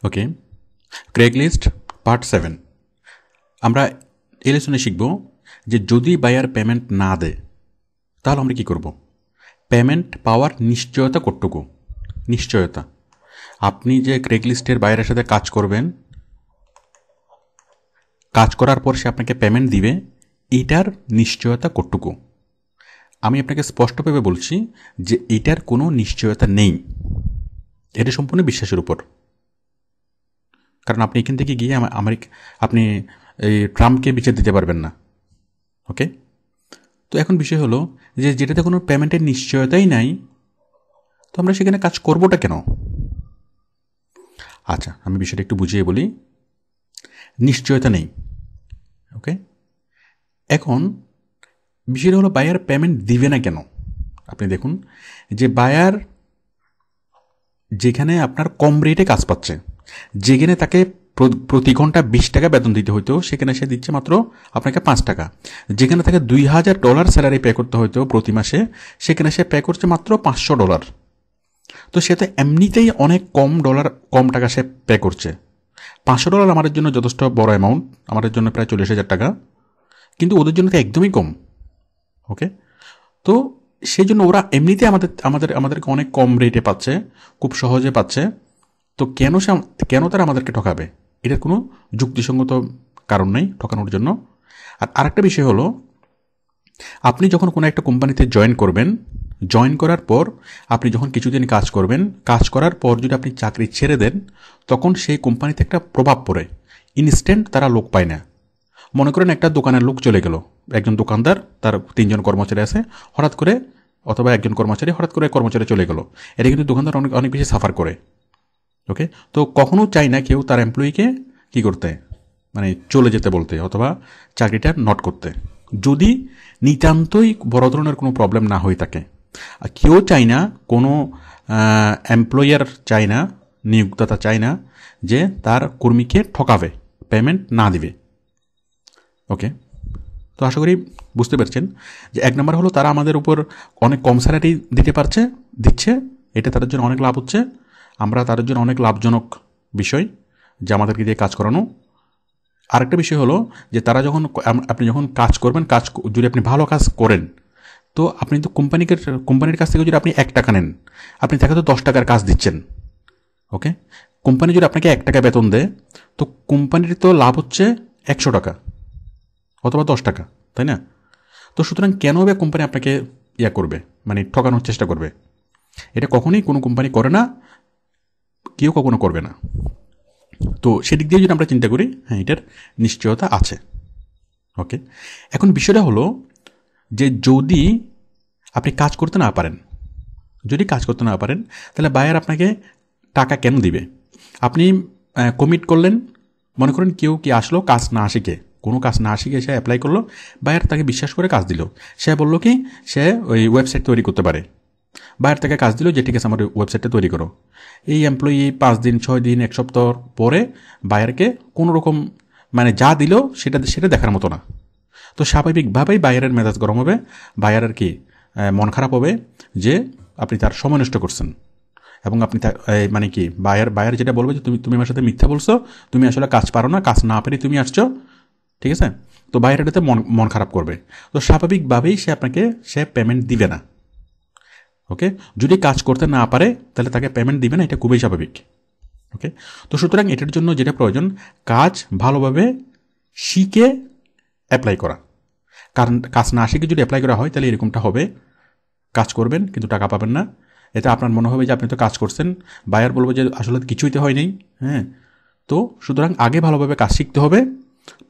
ওকে, ক্রেগলিস্ট part 7। আমরা এই লেসনে শিখব যে যদি বায়ার পেমেন্ট না দেয় তাহলে আমরা কী করব। পেমেন্ট পাওয়ার নিশ্চয়তা কতটুকু। নিশ্চয়তা, আপনি যে ক্রেগলিস্টের বায়ারের সাথে কাজ করবেন, কাজ করার পর সে আপনাকে পেমেন্ট দিবে, এটার নিশ্চয়তা কতটুকু। আমি আপনাকে স্পষ্টভাবে বলছি যে এটার কোনো নিশ্চয়তা নেই। এটা সম্পূর্ণ বিশ্বাসের উপর। কারণ আপনি এখান থেকে গিয়ে আপনি এই ট্রাম্পকে বিচার দিতে পারবেন না। ওকে, তো এখন বিষয় হলো যে যেটাতে কোনো পেমেন্টের নিশ্চয়তাই নাই, তো আমরা সেখানে কাজ করবোটা কেন। আচ্ছা, আমি বিষয়টা একটু বুঝিয়ে বলি। নিশ্চয়তা নেই। ওকে, এখন বিষয়টা হলো বায়ার পেমেন্ট দিবে না কেন। আপনি দেখুন যে বায়ার যেখানে আপনার কম রেটে কাজ পাচ্ছে, যেখানে তাকে প্রতি ঘন্টা 20 টাকা বেতন দিতে হইতো, সেখানে সে দিচ্ছে মাত্র আপনাকে 5 টাকা। যেখানে তাকে $2000 স্যালারি পে করতে হইতো প্রতি মাসে, সেখানে সে পে করছে মাত্র $500। তো সে তো এমনিতেই অনেক কম টাকা সে পে করছে। $500 আমাদের জন্য যথেষ্ট বড় অ্যামাউন্ট, আমাদের জন্য প্রায় 40,000 টাকা, কিন্তু ওদের জন্য তো একদমই কম। ওকে, তো সেই জন্য ওরা এমনিতে আমাদেরকে অনেক কম রেটে পাচ্ছে, খুব সহজে পাচ্ছে। তো কেন তারা আমাদেরকে ঠকাবে? এটার কোনো যুক্তিসঙ্গত কারণ নেই ঠকানোর জন্য। আর আরেকটা বিষয় হলো, আপনি যখন কোনো একটা কোম্পানিতে জয়েন করবেন, জয়েন করার পর আপনি যখন কিছুদিন কাজ করবেন, কাজ করার পর যদি আপনি চাকরি ছেড়ে দেন, তখন সেই কোম্পানিতে একটা প্রভাব পড়ে। ইনস্ট্যান্ট তারা লোক পায় না। মনে করেন একটা দোকানের লোক চলে গেল, একজন দোকানদার, তার 3 জন কর্মচারী আছে, হঠাৎ করে, অথবা একজন কর্মচারী, হঠাৎ করে কর্মচারী চলে গেল। এটা কিন্তু দোকানদার অনেক অনেক বেশি সাফার করে। ওকে, তো কখনো চাই না কেউ তার এমপ্লয়িকে কী করতে, মানে চলে যেতে বলতে, অথবা চাকরিটা নট করতে, যদি নিতান্তই বড় ধরনের কোনো প্রবলেম না হয়ে থাকে। আর কেউ চায় না, কোনো এমপ্লয়ার চায় না, নিয়োগদাতা চায় না যে তার কর্মীকে ঠকাবে, পেমেন্ট না দিবে। ওকে, তো আশা করি বুঝতে পারছেন যে 1 নম্বর হলো তারা আমাদের উপর অনেক কম স্যালারি দিচ্ছে, এটা তাদের জন্য অনেক লাভ হচ্ছে, আমরা তাদের জন্য অনেক লাভজনক বিষয় যে আমাদেরকে দিয়ে কাজ করানো। আরেকটা বিষয় হলো যে তারা আপনি যখন কাজ করবেন, যদি আপনি ভালো কাজ করেন, তো আপনি তো কোম্পানির কাছ থেকে যদি আপনি 1 টাকা নেন, আপনি তাকে তো 10 টাকার কাজ দিচ্ছেন। ওকে, কোম্পানি যদি আপনাকে 1 টাকা বেতন দেয়, তো কোম্পানির তো লাভ হচ্ছে 100 টাকা অথবা 10 টাকা, তাই না? তো সুতরাং কেন হবে কোম্পানি আপনাকে করবে, মানে ঠকানোর চেষ্টা করবে? এটা কখনোই কোনো কোম্পানি করে না, কেউ কখনো করবে না। তো সেদিক দিয়ে যদি আমরা চিন্তা করি, হ্যাঁ, এটার নিশ্চয়তা আছে। ওকে, এখন বিষয়টা হলো যে যদি আপনি কাজ করতে না পারেন, তাহলে বায়ার আপনাকে টাকা কেন দিবে? আপনি কমিট করলেন, মনে করেন কেউ কি আসলো, কোনো কাজ না শিখে সে অ্যাপ্লাই করলো, বায়ার তাকে বিশ্বাস করে কাজ দিল। সে বললো কি সে ওই ওয়েবসাইট তৈরি করতে পারে। বায়ার তাকে কাজ দিল যে ঠিক আছে আমার ওয়েবসাইটটা তৈরি করো। এই এমপ্লয়ি 5 দিন, 6 দিন, 1 সপ্তাহ পরে বায়ারকে কোনো রকম, মানে যা দিল সেটা দেখার মতো না। তো স্বাভাবিকভাবেই বায়ারের মেজাজ গরম হবে, বায়ারের কি মন খারাপ হবে যে আপনি তার সময় নষ্ট করছেন। এবং আপনি মানে কি বায়ার যেটা বলবে যে তুমি আমার সাথে মিথ্যা বলছো, তুমি আসলে কাজ পারো না, কাজ না পেরে তুমি আসছো, ঠিক আছে? তো বায়ার এটাতে মন খারাপ করবে। তো স্বাভাবিকভাবেই সে পেমেন্ট দিবে না। ওকে, যদি কাজ করতে না পারে তাহলে তাকে পেমেন্ট দিবে না, এটা খুবই স্বাভাবিক। ওকে, তো সুতরাং এটার জন্য যেটা প্রয়োজন, কাজ ভালোভাবে শিখে অ্যাপ্লাই করা। কারণ কাজ না শিখে যদি অ্যাপ্লাই করা হয় তাহলে এরকমটা হবে, কাজ করবেন কিন্তু টাকা পাবেন না। এতে আপনার মনে হবে যে আপনি তো কাজ করছেন, বায়ার বলবো যে আসলে কিছুই তো হয়নি। হ্যাঁ, তো সুতরাং আগে ভালোভাবে কাজ শিখতে হবে,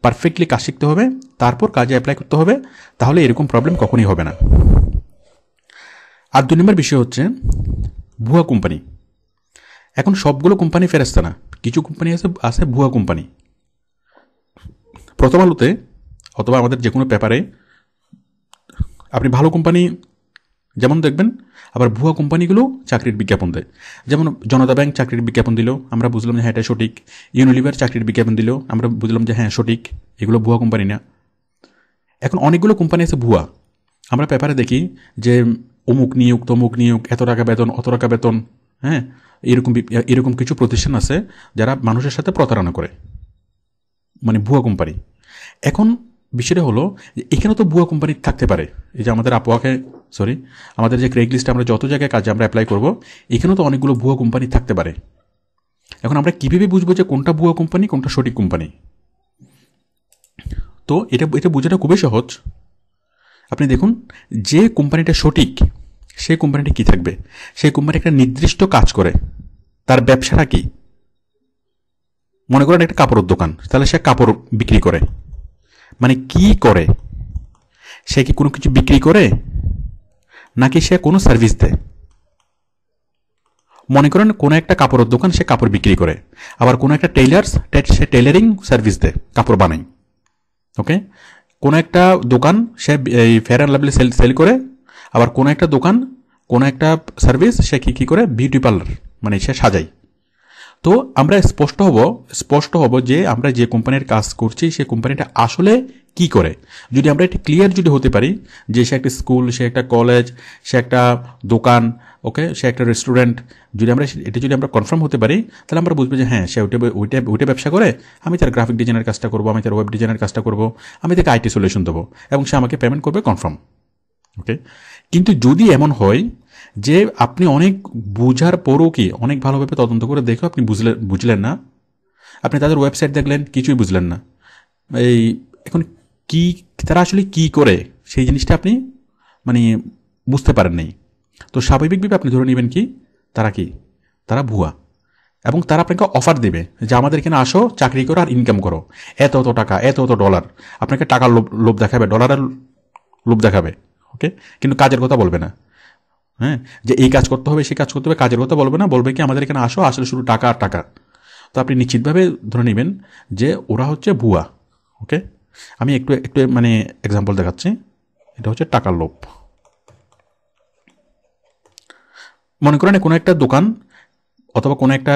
পারফেক্টলি কাজ শিখতে হবে, তারপর কাজে অ্যাপ্লাই করতে হবে, তাহলে এরকম প্রবলেম কখনই হবে না। আর 2 নম্বর বিষয় হচ্ছে ভুয়া কোম্পানি। এখন সবগুলো কোম্পানি ফেরেস্তা না, কিছু কোম্পানি আছে ভুয়া কোম্পানি। প্রথম আলোতে অথবা আমাদের যে কোনো পেপারে আপনি ভালো কোম্পানি যেমন দেখবেন, আবার ভুয়া কোম্পানিগুলো চাকরির বিজ্ঞাপন দেয়। যেমন জনতা ব্যাংক চাকরির বিজ্ঞাপন দিল, আমরা বুঝলাম যে হ্যাঁ এটা সঠিক। ইউনিলিভার চাকরির বিজ্ঞাপন দিল, আমরা বুঝলাম যে হ্যাঁ সঠিক, এগুলো ভুয়া কোম্পানি না। এখন অনেকগুলো কোম্পানি আছে ভুয়া। আমরা পেপারে দেখি যে অমুক নিয়োগ, তমুক নিয়োগ, এত টাকা বেতন, অত টাকা বেতন, হ্যাঁ, এরকম কিছু প্রতিষ্ঠান আছে যারা মানুষের সাথে প্রতারণা করে, মানে ভুয়া কোম্পানি। এখন বিষয়টা হলো যে এখানে তো ভুয়া কোম্পানি থাকতে পারে। এই যে আমাদের যে ক্রেগ লিস্টে আমরা যত জায়গায় কাজে আমরা অ্যাপ্লাই করব, এখানেও তো অনেকগুলো ভুয়া কোম্পানি থাকতে পারে। এখন আমরা কীভাবে বুঝবো যে কোনটা ভুয়া কোম্পানি, কোনটা সঠিক কোম্পানি? তো এটা বোঝাটা খুবই সহজ। আপনি দেখুন, যে কোম্পানিটা সঠিক সেই কোম্পানিটা কী থাকবে? সেই কোম্পানি একটা নির্দিষ্ট কাজ করে। তার ব্যবসাটা কি? মনে করেন একটা কাপড়ের দোকান, তাহলে সে কাপড় বিক্রি করে। মানে কি করে? সে কি কোনো কিছু বিক্রি করে, নাকি সে কোনো সার্ভিস দেয়? মনে করেন কোনো একটা কাপড়ের দোকান, সে কাপড় বিক্রি করে। আবার কোনো একটা সে টেলারিং সার্ভিস দেয়, কাপড় বানায়। ওকে, কোনো একটা দোকান সে এই ফেয়ার অ্যান্ড লাভলি সেল করে। আবার কোনো একটা দোকান, কোনো একটা সার্ভিস সে কী করে, বিউটি পার্লার, মানে সে সাজায়। তো আমরা স্পষ্ট হব যে আমরা যে কোম্পানির কাজ করছি সেই কোম্পানিটা আসলে কি করে। যদি আমরা এটা ক্লিয়ার হতে পারি যে সে একটা স্কুল, সে একটা কলেজ, সে একটা দোকান, ওকে, সে একটা রেস্টুরেন্ট, যদি আমরা কনফার্ম হতে পারি, তাহলে আমরা বুঝবো যে হ্যাঁ, সে ওইটা ব্যবসা করে। আমি তার গ্রাফিক ডিজাইনের কাজটা করবো, আমি তার ওয়েব ডিজাইনের কাজটা করবো, আমি তাকে আইটি সলিউশন দেবো, এবং সে আমাকে পেমেন্ট করবে কনফার্ম। ওকে, কিন্তু যদি এমন হয় যে আপনি অনেক বুঝার পরও কি, অনেক ভালোভাবে তদন্ত করে দেখো আপনি বুঝলেন না, আপনি তাদের ওয়েবসাইট দেখলেন, কিছুই বুঝলেন না, এখন তারা আসলে কি করে সেই জিনিসটা আপনি মানে বুঝতে পারেন নাই, তো স্বাভাবিকভাবে আপনি ধরে নেবেন তারা ভুয়া। এবং তারা আপনাকে অফার দেবে যে আমাদের এখানে আসো, চাকরি করো আর ইনকাম করো, এত টাকা, এত ডলার, আপনাকে টাকার লোভ দেখাবে, ডলারের লোভ দেখাবে। ওকে, কিন্তু কাজের কথা বলবে না। হ্যাঁ, যে এই কাজ করতে হবে, সেই কাজ করতে হবে, কাজের কথা বলবে না, বলবে কি আমাদের এখানে আসো, আসলে শুধু টাকা আর টাকা। তো আপনি নিশ্চিতভাবে ধরে নেবেন যে ওরা হচ্ছে ভুয়া। ওকে, আমি একটু মানে এক্সাম্পল দেখাচ্ছি। এটা হচ্ছে টাকার লোভ। মনে করেন কোনো একটা দোকান অথবা কোনো একটা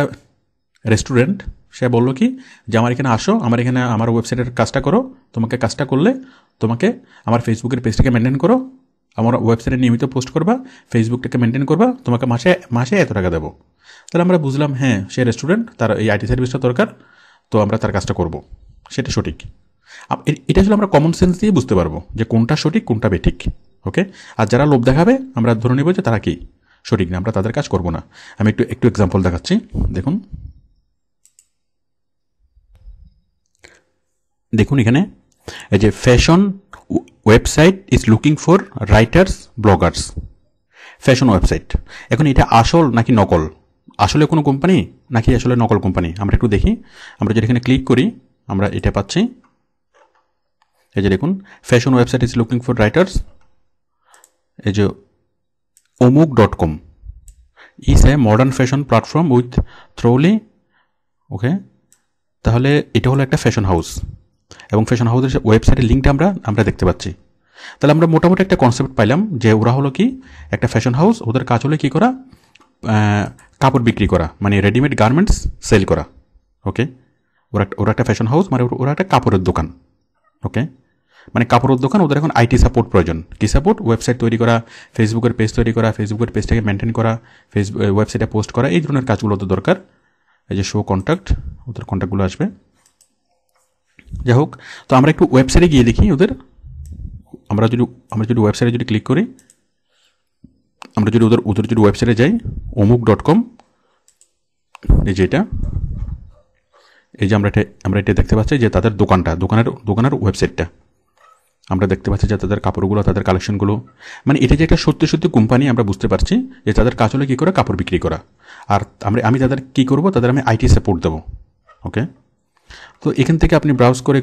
রেস্টুরেন্ট, সে বললো কি যে আমার এখানে আসো, আমার ওয়েবসাইটের কাজটা করো, তোমাকে কাজটা করলে তোমাকে আমার ফেসবুকের পেজটাকে মেনটেন করো, আমার ওয়েবসাইটে নিয়মিত পোস্ট করবা, ফেসবুকটাকে মেনটেন করবা, তোমাকে মাসে এত টাকা দেবো। তাহলে আমরা বুঝলাম হ্যাঁ, সে রেস্টুরেন্ট, তার এই আইটি সার্ভিসটা দরকার, তো আমরা তার কাজটা করব, সেটা সঠিক। এটা আসলে আমরা কমন সেন্স দিয়ে বুঝতে পারবো যে কোনটা সঠিক, কোনটা বেঠিক। ওকে, আর যারা লোভ দেখাবে আমরা ধরে নেব যে তারা কি সঠিক না, আমরা তাদের কাজ করব না। আমি একটু এক্সাম্পল দেখাচ্ছি, দেখুন এখানে এই যে fashion website is looking for writers, bloggers, fashion website. এখন এটা আসল নাকি নকল? আসলে কোনো কোম্পানি নাকি আসলে নকল কোম্পানি? আমরা একটু দেখি। আমরা যদি এখানে ক্লিক করি, আমরা এটা পাচ্ছি। এই যে দেখুন, fashion website is looking for writers, এই যে omuk.com is a modern fashion platform with thoroughly. Okay, তাহলে এটা হলো একটা ফ্যাশন হাউস, এবং ফ্যাশন হাউসের ওয়েবসাইটের লিঙ্কটা আমরা দেখতে পাচ্ছি। তাহলে আমরা মোটামুটি একটা কনসেপ্ট পাইলাম যে ওরা হলো কি একটা ফ্যাশন হাউস, ওদের কাজ হলো কি করা, কাপড় বিক্রি করা, মানে রেডিমেড গার্মেন্টস সেল করা। ওকে, ওরা একটা ফ্যাশন হাউস, মানে ওরা একটা কাপড়ের দোকান। ওকে, মানে কাপড়ের দোকান, ওদের এখন আইটি সাপোর্ট প্রয়োজন। কি সাপোর্ট? ওয়েবসাইট তৈরি করা, ফেসবুকের পেজ তৈরি করা, ফেসবুকের পেজটাকে মেনটেন করা, ওয়েবসাইটে পোস্ট করা, এই ধরনের কাজগুলো তো দরকার। এই যে শো কন্ট্যাক্ট, ওদের কন্ট্যাক্টগুলো আসবে। যাই হোক, তো আমরা একটু ওয়েবসাইটে গিয়ে দেখি ওদের। আমরা যদি ওয়েবসাইটে যদি ক্লিক করি, আমরা যদি ওদের যদি ওয়েবসাইটে যাই, omuk.com, এই যে এই যে আমরা এটা দেখতে পাচ্ছি যে তাদের দোকানের ওয়েবসাইটটা আমরা দেখতে পাচ্ছি, যে তাদের কাপড়গুলো, তাদের কালেকশনগুলো, মানে এটা যে একটা সত্যি কোম্পানি, আমরা বুঝতে পারছি যে তাদের কাজ হলো কী করে, কাপড় বিক্রি করা। আর আমি তাদের কী করবো, তাদের আমি আইটি সাপোর্ট দেবো। ওকে, তো এখান থেকে আপনি ব্রাউজ করে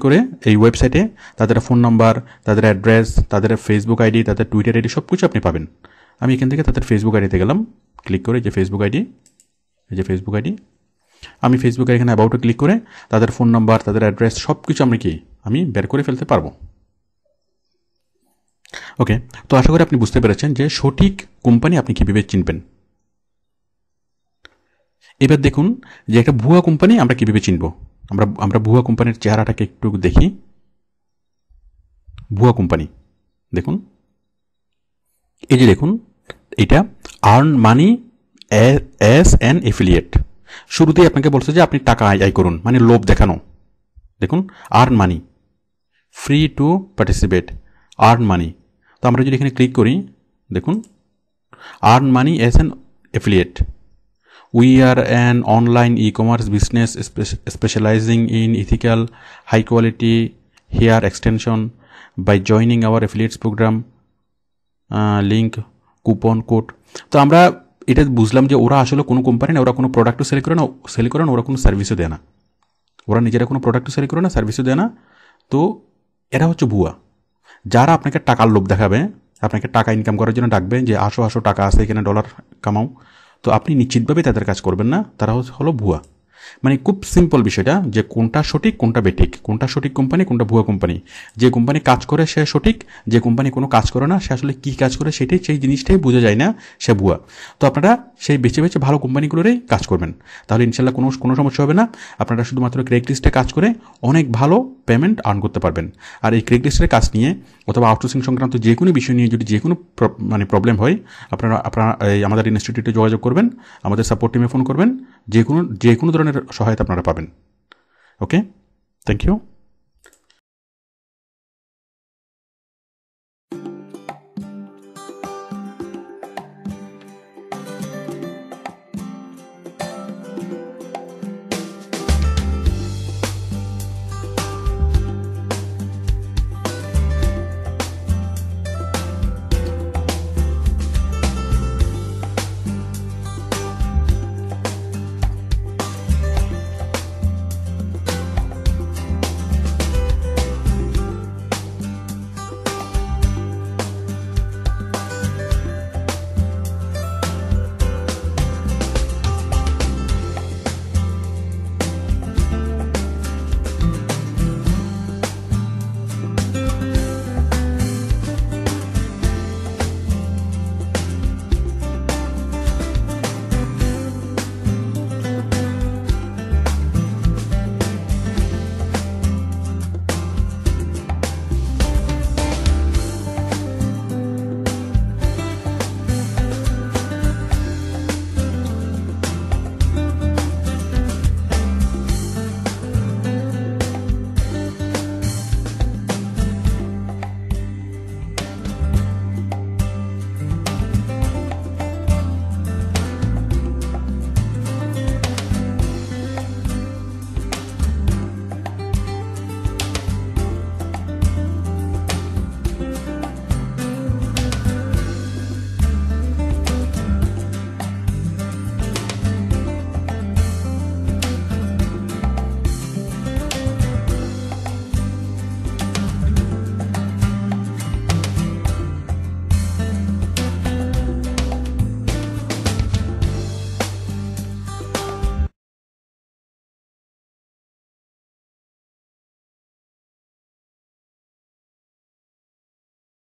এই ওয়েবসাইটে তাদের ফোন নাম্বার, তাদের অ্যাড্রেস, তাদের ফেসবুক আইডি, তাদের টুইটার আইডি সব কিছু আপনি পাবেন। আমি এখান থেকে তাদের ফেসবুক আইডিতে গেলাম, ক্লিক করে যে ফেসবুক আইডি, আমি ফেসবুকের এখানে অ্যাবাউটে ক্লিক করে তাদের ফোন নাম্বার, তাদের অ্যাড্রেস সব কিছু আমি বের করে ফেলতে পারবো। ওকে, তো আশা করি আপনি বুঝতে পেরেছেন যে সঠিক কোম্পানি আপনি কীভাবে চিনবেন। এবার দেখুন যে একটা ভুয়া কোম্পানি আমরা কীভাবে চিনব। আমরা ভুয়া কোম্পানির চেহারাটাকে একটু দেখি। ভুয়া কোম্পানি দেখুন, এই যে দেখুন, এটা earn money as an affiliate. শুরুতেই আপনাকে বলছে যে আপনি টাকা আয় করুন, মানে লোভ দেখানো। দেখুন, earn money, free to participate, earn money. তো আমরা যদি এখানে ক্লিক করি, দেখুন, earn money as an affiliate. We are an online e-commerce business specializing in ethical, high-quality hair extension. By joining our affiliates program, link, coupon code. তো আমরা এটা বুঝলাম যে ওরা আসলে কোনো কোম্পানি না, ওরা কোনো প্রোডাক্টও সেল করে না, ওরা কোনো সার্ভিসও দেয় না, ওরা নিজেরা কোনো প্রোডাক্টও সেল করে না, সার্ভিসও দেয় না। তো এরা হচ্ছে ভুয়া। যারা আপনাকে টাকার লোভ দেখাবে, আপনাকে টাকা ইনকাম করার জন্য ডাকবে যে আসো আসো, টাকা আছে এখানে, ডলার কামাও, তো আপনি নিশ্চিতভাবে তাদের কাজ করবেন না, তারা হলো ভুয়া। মানে খুব সিম্পল বিষয়টা, যে কোনটা সঠিক কোনটা বেঠিক, কোনটা সঠিক কোম্পানি কোনটা ভুয়া কোম্পানি। যে কোম্পানি কাজ করে সে সঠিক, যে কোম্পানি কোনো কাজ করে না সে আসলে কী কাজ করে সেই জিনিসটাই বোঝা যায় না, সে ভুয়া। তো আপনারা সেই বেছে বেছে ভালো কোম্পানিগুলোরই কাজ করবেন, তাহলে ইনশাল্লাহ কোনো সমস্যা হবে না। আপনারা শুধুমাত্র ক্রেগলিস্টে কাজ করে অনেক ভালো পেমেন্ট আর্ন করতে পারবেন। আর এই ক্রেগলিস্টের কাজ নিয়ে অথবা আউটসোর্সিং সংক্রান্ত যে কোনো বিষয় নিয়ে যদি যে কোনো প্রবলেম হয়, আপনারা আমাদের ইনস্টিটিউটে যোগাযোগ করবেন, আমাদের সাপোর্ট টিমে ফোন করবেন, যে কোনো ধরনের সহায়তা আপনারা পাবেন। ওকে, থ্যাংক ইউ।